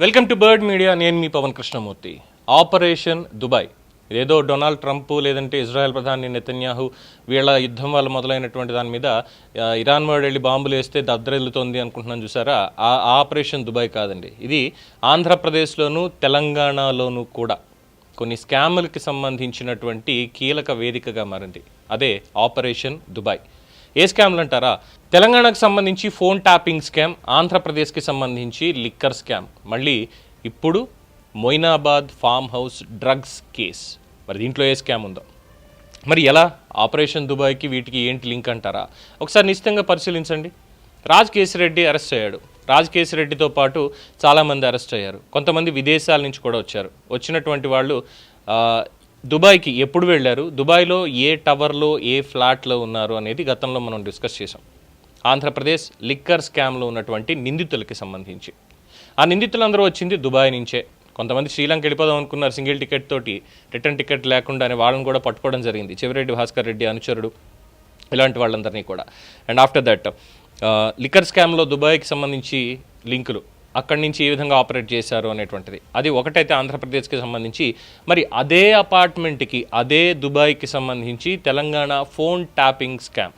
Welcome to bird media. నేను మీ Pawan Krishnamurthy. Operation Dubai ఇదేదో Donald Trump లేదంటే ఇజ్రాయెల్ ప్రధాని నెతన్యాహు వీళ్ళ యుద్ధం వల్ల మొదలైనటువంటి దాని మీద ఇరాన్ వాడు వెళ్ళి బాంబులు వేస్తే దద్దరెల్లుతోంది అనుకుంటున్నాను చూసారా. ఆ ఆపరేషన్ దుబాయ్ కాదండి. ఇది ఆంధ్రప్రదేశ్లోను తెలంగాణలోనూ కూడా కొన్ని స్కాములకి సంబంధించినటువంటి కీలక వేదికగా మారింది. అదే ఆపరేషన్ దుబాయ్. ఏ స్కామ్లు అంటారా? తెలంగాణకు సంబంధించి ఫోన్ ట్యాపింగ్ స్కామ్, ఆంధ్రప్రదేశ్కి సంబంధించి లిక్కర్ స్కామ్, మళ్ళీ ఇప్పుడు Moinabad farm house drugs case. మరి దీంట్లో ఏ స్కామ్ ఉందో, మరి ఎలా ఆపరేషన్ దుబాయ్కి వీటికి ఏంటి లింక్ అంటారా? ఒకసారి నిశ్చితంగా పరిశీలించండి. రాజ్ కేసిరెడ్డి అరెస్ట్ అయ్యాడు. రాజ్ కేసిరెడ్డితో పాటు చాలామంది అరెస్ట్ అయ్యారు. కొంతమంది విదేశాల నుంచి కూడా వచ్చారు. వచ్చినటువంటి వాళ్ళు దుబాయ్కి ఎప్పుడు వెళ్ళారు, దుబాయ్లో ఏ టవర్లో ఏ ఫ్లాట్లో ఉన్నారు అనేది గతంలో మనం డిస్కస్ చేసాం. ఆంధ్రప్రదేశ్ లిక్కర్ స్కామ్లో ఉన్నటువంటి నిందితులకి సంబంధించి ఆ నిందితులందరూ వచ్చింది దుబాయ్ నుంచే. కొంతమంది శ్రీలంక వెళ్ళిపోదాం అనుకున్నారు సింగిల్ టికెట్ తోటి, రిటర్న్ టికెట్ లేకుండానే వాళ్ళని కూడా పట్టుకోవడం జరిగింది. చెవిరెడ్డి భాస్కర్ రెడ్డి అనుచరుడు, ఇలాంటి వాళ్ళందరినీ కూడా. అండ్ ఆఫ్టర్ దట్ లిక్కర్ స్కామ్లో దుబాయ్కి సంబంధించి లింకులు, అక్కడి నుంచి ఏ విధంగా ఆపరేట్ చేశారు అనేటువంటిది, అది ఒకటైతే ఆంధ్రప్రదేశ్కి సంబంధించి. మరి అదే అపార్ట్మెంట్కి అదే దుబాయ్కి సంబంధించి తెలంగాణ ఫోన్ ట్యాపింగ్ స్కామ్.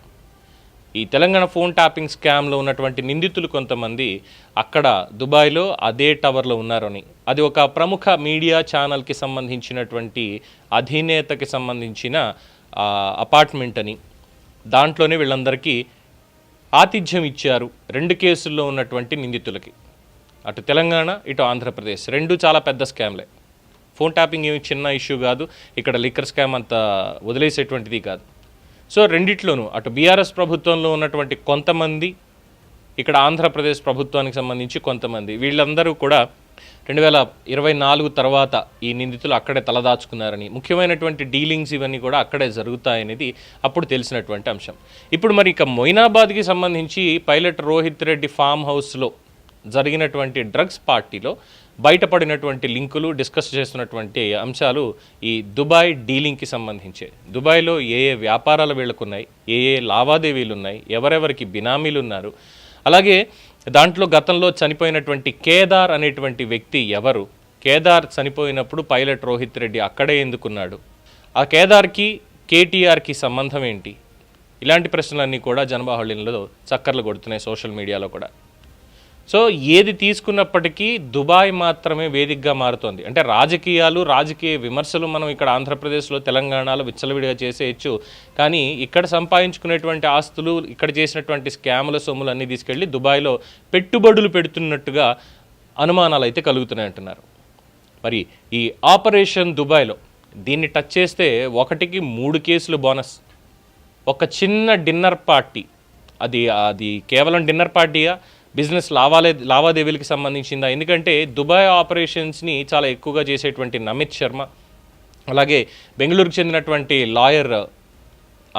ఈ తెలంగాణ ఫోన్ ట్యాపింగ్ స్కామ్లో ఉన్నటువంటి నిందితులు కొంతమంది అక్కడ దుబాయ్లో అదే టవర్లో ఉన్నారని, అది ఒక ప్రముఖ మీడియా ఛానల్కి సంబంధించినటువంటి అధినేతకి సంబంధించిన అపార్ట్మెంట్ అని, దాంట్లోనే వీళ్ళందరికీ ఆతిథ్యం ఇచ్చారు. 2 కేసుల్లో ఉన్నటువంటి నిందితులకి, అటు తెలంగాణ ఇటు ఆంధ్రప్రదేశ్, 2 చాలా పెద్ద స్కామ్లే. ఫోన్ ట్యాపింగ్ ఏమి చిన్న ఇష్యూ కాదు, ఇక్కడ లిక్కర్ స్కామ్ అంత వదిలేసేటువంటిది కాదు. సో రెండిట్లోనూ అటు బీఆర్ఎస్ ప్రభుత్వంలో ఉన్నటువంటి కొంతమంది, ఇక్కడ ఆంధ్రప్రదేశ్ ప్రభుత్వానికి సంబంధించి కొంతమంది, వీళ్ళందరూ కూడా 2024 తర్వాత ఈ నిందితులు అక్కడే తలదాచుకున్నారని, ముఖ్యమైనటువంటి డీలింగ్స్ ఇవన్నీ కూడా అక్కడే జరుగుతాయనేది అప్పుడు తెలిసినటువంటి అంశం. ఇప్పుడు మరి ఇక మొయినాబాద్కి సంబంధించి పైలట్ రోహిత్ రెడ్డి ఫామ్ హౌస్లో జరిగినటువంటి డ్రగ్స్ పార్టీలో బయటపడినటువంటి లింకులు, డిస్కస్ చేస్తున్నటువంటి అంశాలు ఈ దుబాయ్ డీలింగ్కి సంబంధించే. దుబాయ్లో ఏ ఏ వ్యాపారాలు వీళ్ళకున్నాయి, ఏ ఏ లావాదేవీలు ఉన్నాయి, ఎవరెవరికి బినామీలు ఉన్నారు, అలాగే దాంట్లో గతంలో చనిపోయినటువంటి కేదార్ అనేటువంటి వ్యక్తి ఎవరు, కేదార్ చనిపోయినప్పుడు పైలట్ రోహిత్ రెడ్డి అక్కడే ఎందుకున్నాడు, ఆ కేదార్కి కేటీఆర్కి సంబంధం ఏంటి, ఇలాంటి ప్రశ్నలన్నీ కూడా జనబాహుళ్యంలో చక్కర్లు కొడుతున్నాయి సోషల్ మీడియాలో కూడా. సో ఏది తీసుకున్నప్పటికీ దుబాయ్ మాత్రమే వేదికగా మారుతోంది. అంటే రాజకీయ విమర్శలు మనం ఇక్కడ ఆంధ్రప్రదేశ్లో తెలంగాణలో విచ్చలవిడిగా చేసేయచ్చు, కానీ ఇక్కడ సంపాదించుకునేటువంటి ఆస్తులు, ఇక్కడ చేసినటువంటి స్కాముల సొమ్ములు అన్నీ తీసుకెళ్ళి దుబాయ్లో పెట్టుబడులు పెడుతున్నట్టుగా అనుమానాలు అయితే కలుగుతున్నాయంటున్నారు. మరి ఈ ఆపరేషన్ దుబాయ్లో దీన్ని టచ్ చేస్తే 1కి 3 కేసులు బోనస్. ఒక చిన్న డిన్నర్ పార్టీ, అది కేవలం డిన్నర్ పార్టీయా, బిజినెస్ లావాదేవీలకి సంబంధించిందా? ఎందుకంటే దుబాయ్ ఆపరేషన్స్ని చాలా ఎక్కువగా చేసేటువంటి నమిత్ శర్మ, అలాగే బెంగళూరుకు చెందినటువంటి లాయర్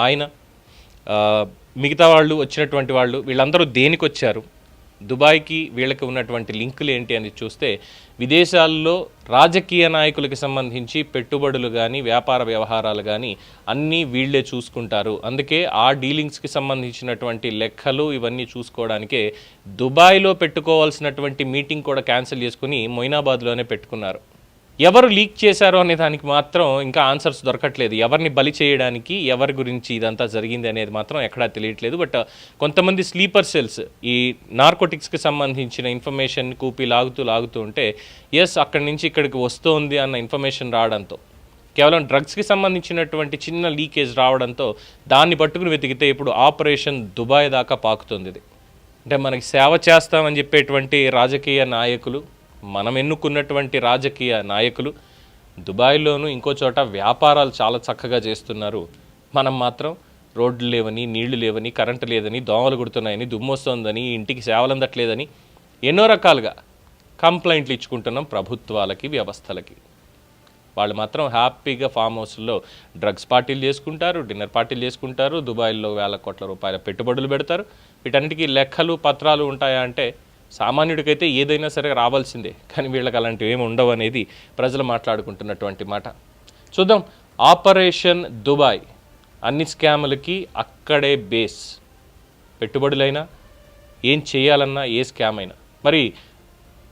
ఆయన, మిగతా వాళ్ళు వచ్చినటువంటి వాళ్ళు, వీళ్ళందరూ దేనికి వచ్చారు, దుబాయ్కి వీళ్ళకి ఉన్నటువంటి లింకులు ఏంటి అని చూస్తే విదేశాల్లో రాజకీయ నాయకులకి సంబంధించి పెట్టుబడులు కానీ వ్యాపార వ్యవహారాలు కానీ అన్నీ వీళ్ళే చూసుకుంటారు. అందుకే ఆ డీలింగ్స్కి సంబంధించినటువంటి లెక్కలు ఇవన్నీ చూసుకోవడానికే దుబాయ్లో పెట్టుకోవాల్సినటువంటి మీటింగ్ కూడా క్యాన్సిల్ చేసుకుని మొయినాబాద్లోనే పెట్టుకున్నారు. ఎవరు లీక్ చేశారో అనే దానికి మాత్రం ఇంకా ఆన్సర్స్ దొరకట్లేదు. ఎవరిని బలి చేయడానికి, ఎవరి గురించి ఇదంతా జరిగింది అనేది మాత్రం ఎక్కడా తెలియట్లేదు. బట్ కొంతమంది స్లీపర్ సెల్స్ ఈ నార్కోటిక్స్కి సంబంధించిన ఇన్ఫర్మేషన్ కూపి లాగుతూ ఉంటే అక్కడి నుంచి ఇక్కడికి వస్తుంది అన్న ఇన్ఫర్మేషన్ రావడంతో, కేవలం డ్రగ్స్కి సంబంధించినటువంటి చిన్న లీకేజ్ రావడంతో దాన్ని పట్టుకుని వెతికితే ఇప్పుడు ఆపరేషన్ దుబాయ్ దాకా పాకుతుంది. ఇది అంటే మనకి సేవ చేస్తామని చెప్పేటువంటి రాజకీయ నాయకులు, మనం ఎన్నుకున్నటువంటి రాజకీయ నాయకులు దుబాయ్లోనూ ఇంకో చోట వ్యాపారాలు చాలా చక్కగా చేస్తున్నారు. మనం మాత్రం రోడ్లు లేవని, నీళ్లు లేవని, కరెంటు లేదని, దోమలు కుడుతున్నాయని, దుమ్మొస్తోందని, ఇంటికి సేవలు అందట్లేదని ఎన్నో రకాలుగా కంప్లైంట్లు ఇచ్చుకుంటున్నాం ప్రభుత్వాలకి, వ్యవస్థలకి. వాళ్ళు మాత్రం హ్యాపీగా ఫామ్ హౌస్లో డ్రగ్స్ పార్టీలు చేసుకుంటారు, డిన్నర్ పార్టీలు చేసుకుంటారు, దుబాయ్లో వేల కోట్ల రూపాయల పెట్టుబడులు పెడతారు. వీటన్నిటికీ లెక్కలు పత్రాలు ఉంటాయా అంటే సామాన్యుడికైతే ఏదైనా సరే రావాల్సిందే, కానీ వీళ్ళకి అలాంటివి ఏమి ఉండవు అనేది ప్రజలు మాట్లాడుకుంటున్నటువంటి మాట. చూద్దాం. ఆపరేషన్ దుబాయ్ అన్ని స్కాములకి అక్కడే బేస్. పెట్టుబడులైనా, ఏం చేయాలన్నా, ఏ స్కామ్ అయినా. మరి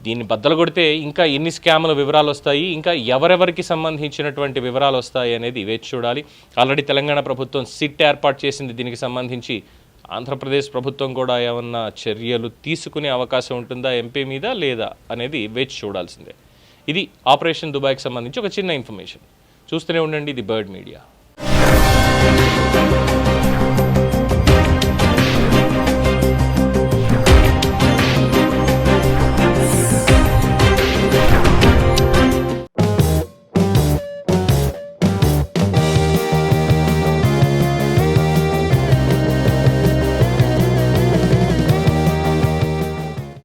దీన్ని బద్దలు కొడితే ఇంకా ఎన్ని స్కాముల వివరాలు వస్తాయి, ఇంకా ఎవరెవరికి సంబంధించినటువంటి వివరాలు వస్తాయి అనేది వేచి చూడాలి. ఆల్రెడీ తెలంగాణ ప్రభుత్వం సిట్ ఏర్పాటు చేసింది దీనికి సంబంధించి. ఆంధ్రప్రదేశ్ ప్రభుత్వం కూడా ఏమన్నా చర్యలు తీసుకునే అవకాశం ఉంటుందా ఎంపీ మీద లేదా అనేది వేచి చూడాల్సిందే. ఇది ఆపరేషన్ దుబాయ్కి సంబంధించి ఒక చిన్న ఇన్ఫర్మేషన్. చూస్తూనే ఉండండి, ఇది బర్డ్ మీడియా.